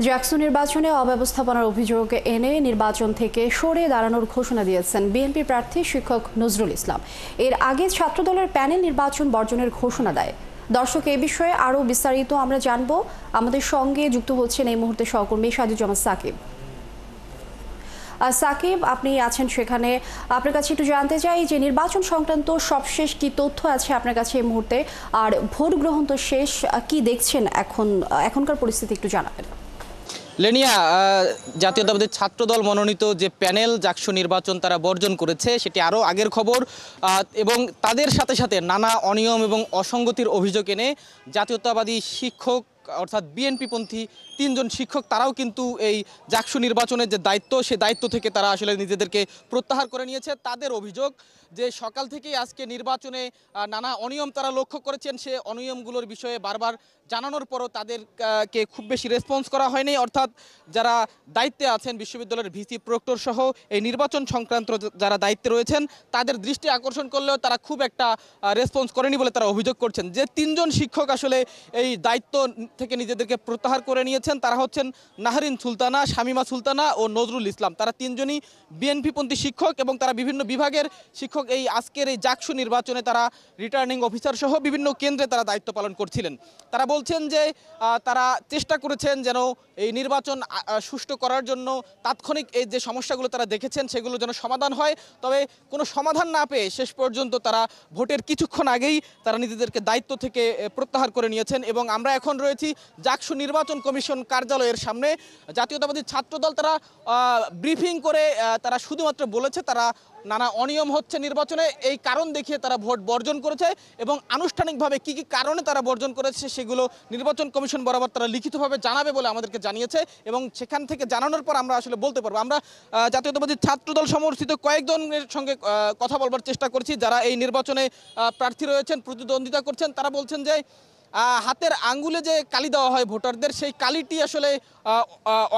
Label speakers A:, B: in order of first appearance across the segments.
A: জাকসু নির্বাচনে অব্যবস্থাপনার অভিযোগ এনে নির্বাচন থেকে সরে দাঁড়ানোর ঘোষণা দিয়েছেন বিএনপি প্রার্থী শিক্ষক নজরুল ইসলাম। এর আগে ছাত্রদলের প্যানেল নির্বাচন বর্জনের ঘোষণা দেয়। দর্শক, এই বিষয়ে আরও বিস্তারিত আমরা জানব। আমাদের সঙ্গে যুক্ত হচ্ছেন এই মুহূর্তে সহকর্মী সাজুজ্জামান সাকিব। সাকিব, আপনি আছেন সেখানে। আপনার কাছে একটু জানতে চাই যে নির্বাচন সংক্রান্ত সবশেষ কি তথ্য আছে আপনার কাছে এই মুহূর্তে, আর ভোট গ্রহণ তো শেষ, কি দেখছেন এখনকার পরিস্থিতি একটু জানাবেন।
B: লেনিয়া, জাতীয়তাবাদী ছাত্রদল মনোনীত যে প্যানেল জাকসু নির্বাচন তারা বর্জন করেছে সেটি আরও আগের খবর, এবং তাদের সাথে সাথে নানা অনিয়ম এবং অসঙ্গতির অভিযোগ এনে জাতীয়তাবাদী শিক্ষক অর্থাৎ বিএনপিপন্থী 3 জন শিক্ষক তারাও কিন্তু এই জাকসু নির্বাচনের যে দায়িত্ব সে দায়িত্ব থেকে তারা আসলে নিজেদেরকে প্রত্যাহার করে নিয়েছে। তাদের অভিযোগ যে সকাল থেকেই আজকে নির্বাচনে নানা অনিয়ম তারা লক্ষ্য করেছেন, সে অনিয়মগুলোর বিষয়ে বারবার জানানোর পরও তাদেরকে খুব বেশি রেসপন্স করা হয়নি। অর্থাৎ যারা দায়িত্বে আছেন বিশ্ববিদ্যালয়ের ভিসি প্রক্টর সহ এই নির্বাচন সংক্রান্ত যারা দায়িত্বে রয়েছেন তাদের দৃষ্টি আকর্ষণ করলেও তারা খুব একটা রেসপন্স করেনি বলে তারা অভিযোগ করছেন। যে 3 জন শিক্ষক আসলে এই দায়িত্ব থেকে নিজেদেরকে প্রত্যাহার করে নিয়েছেন তারা হচ্ছেন নাহরিন সুলতানা, শামিমা সুলতানা ও নজরুল ইসলাম। তারা 3 জনই বিএনপিপন্থী শিক্ষক এবং তারা বিভিন্ন বিভাগের শিক্ষক। এই আজকের এই জাকসু নির্বাচনে তারা রিটার্নিং অফিসার সহ বিভিন্ন কেন্দ্রে তারা দায়িত্ব পালন করছিলেন। তারা বলছেন যে তারা চেষ্টা করেছেন যেন এই নির্বাচন সুষ্ঠু করার জন্য তাৎক্ষণিক এই যে সমস্যাগুলো তারা দেখেছেন সেগুলো যেন সমাধান হয়, তবে কোনো সমাধান না পেয়ে শেষ পর্যন্ত তারা ভোটের কিছুক্ষণ আগেই তারা নিজেদেরকে দায়িত্ব থেকে প্রত্যাহার করে নিয়েছেন। এবং আমরা এখন রয়েছি জাকসু নির্বাচন কমিশন কার্যালয়ের সামনে। জাতীয়তাবাদী ছাত্রদল তারা ব্রিফিং করে তারা শুধুমাত্র বলেছে তারা নানা অনিয়ম হচ্ছে নির্বাচনে, এই কারণ দেখিয়ে তারা ভোট বর্জন করেছে এবং আনুষ্ঠানিকভাবে কি কি কারণে তারা বর্জন করেছে সেগুলো নির্বাচন কমিশন বরাবর তারা লিখিতভাবে জানাবে বলে আমাদেরকে জানিয়েছে। এবং সেখান থেকে জানানোর পর আমরা আসলে বলতে পারবো। আমরা জাতীয়তাবাদী ছাত্রদল সমর্থিত কয়েকজনের সঙ্গে কথা বলবার চেষ্টা করছি যারা এই নির্বাচনে প্রার্থী রয়েছেন, প্রতিদ্বন্দ্বিতা করছেন। তারা বলছেন যে হাতের আঙ্গুলে যে কালি দেওয়া হয় ভোটারদের, সেই কালিটি আসলে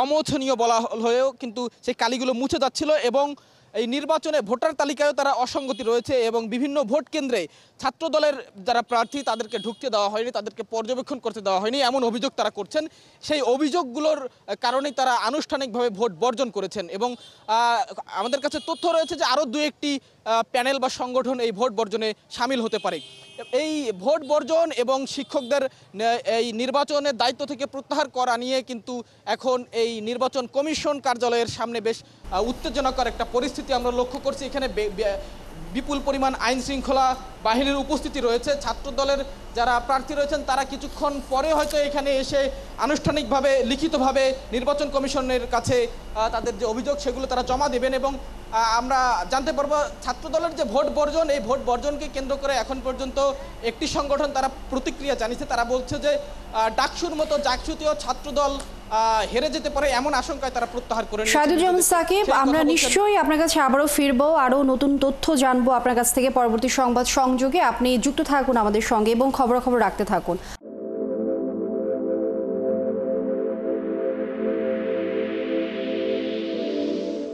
B: অমোছনীয় বলা হয়েও কিন্তু সেই কালিগুলো মুছে যাচ্ছিল এবং এই নির্বাচনে ভোটার তালিকায়ও তারা অসঙ্গতি রয়েছে এবং বিভিন্ন ভোট কেন্দ্রে ছাত্রদলের যারা প্রার্থী তাদেরকে ঢুকতে দেওয়া হয়নি, তাদেরকে পর্যবেক্ষণ করতে দেওয়া হয়নি, এমন অভিযোগ তারা করছেন। সেই অভিযোগগুলোর কারণেই তারা আনুষ্ঠানিকভাবে ভোট বর্জন করেছেন। এবং আমাদের কাছে তথ্য রয়েছে যে আরও 2-1টি প্যানেল বা সংগঠন এই ভোট বর্জনে সামিল হতে পারে। এই ভোট বর্জন এবং শিক্ষকদের এই নির্বাচনের দায়িত্ব থেকে প্রত্যাহার করা নিয়ে কিন্তু এখন এই নির্বাচন কমিশন কার্যালয়ের সামনে বেশ উত্তেজনাকর একটা পরিস্থিতি আমরা লক্ষ্য করছি। এখানে বিপুল পরিমাণ আইন শৃঙ্খলা বাহিনীর উপস্থিতি রয়েছে। ছাত্রদলের যারা প্রার্থী রয়েছেন তারা কিছুক্ষণ পরে হয়তো এখানে এসে আনুষ্ঠানিকভাবে লিখিতভাবে নির্বাচন কমিশনের কাছে তাদের যে অভিযোগ সেগুলো তারা জমা দেবেন এবং আমরা জানতে পারবো ছাত্রদলের যে ভোট বর্জন, এই ভোট বর্জনকে কেন্দ্র করে এখন পর্যন্ত একটি সংগঠন তারা প্রতিক্রিয়া জানিয়েছে। তারা বলছে যে ডাকসুর মতো জাকসুতেও ছাত্রদল হেরে যেতে পারে এমন আশঙ্কায় তারা প্রত্যাহার করে নিয়েছে।
A: সাজুজ্জামান সাকিব, আমরা নিশ্চয়ই আপনার কাছে আবারও ফিরবো, আরও নতুন তথ্য জানবো আপনার কাছ থেকে পরবর্তী সংবাদ সংযোগে। আপনি যুক্ত থাকুন আমাদের সঙ্গে এবং খবরাখবর রাখতে থাকুন।